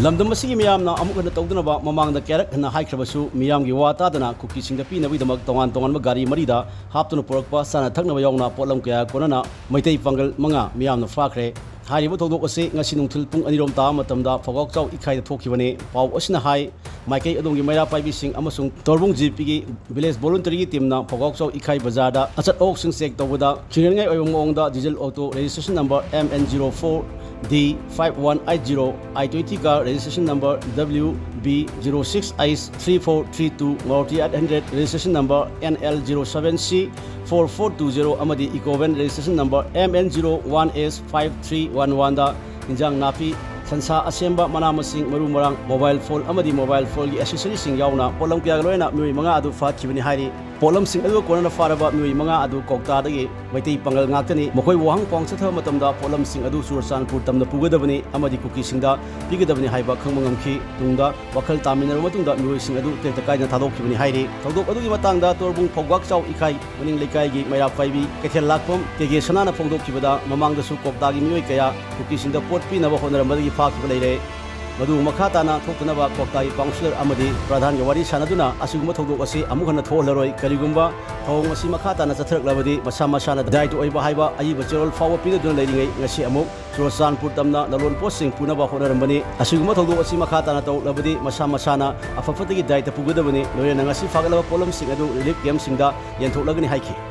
lamdam masigi miyamna amuk hana tawdunaba mamangda kerak hana haikhrabasu miyamgi wa tadana Kukishingda pinabidamak tongan gari marida haptuna Purakpa sana thaknaba yauna potlam kaya Konna Meitei Pongal manga miyamna Phagatkhre haribo thodok ase ngasi nungthil pung anirom ta matamda Phagatkhre ikhai thokibane pau asina hai Meitei adongi maira paibising amasung torbung GP gi village voluntary teamna Phagatkhre ikhai bazarda achat ok sing check tawada chingai oyong ongda diesel auto registration number MN04 D5180 I20 car registration number WB06ICE3432 Maruti 800 registration number NL07C 4420 amadi Ecovan registration number MN01S5311 da injang napi sansa asemba manamasing maru marang mobile phone amadi mobile phone gi accessory sing yauna polam pya loina mioi manga adu fa khibani hairi polam sing adu Konna faraba mioi manga adu kokta dagi Meitei Pongal ngakani mokoi wahang pong satha matamda polam sing adu Sursanpur tamda pugadabani amadi Kukishingda pigadabani haiba khangmangamki tungda wakhal taminar matungda mioi sing adu tekta kaina thadokibani hairi thadok adu gi matangda torbung Phagatkhre ikhai maning lekai gi maira paibi kethel lakpom kege sanana phongdokibada mamangda su kokta gi mioi kaya Kukishingda pot pinaba honaramadi फाखिब लेरे मधु मखाताना थोकनबा कोक्ताई councillor अमदी प्रधान के वारी सानदुना असिगुम थोदोक असि अमुखन थोलरोय करिगुम्बा थोंग असि मखाताना चथरकलबदी मसा मसाना दायित्व ओइबा हाइबा अयिबा चेरोल फाव पिदुना लेरिङै ngasi अमुक Sursanpur tamna nalon posting punaba honarambani asiguma thogdok asi makaatana tawlabadi masa masana afafatagi daita pugadabani loyana ngasi fagalaba polam sing adu relief camp singda yenthoklegani haiki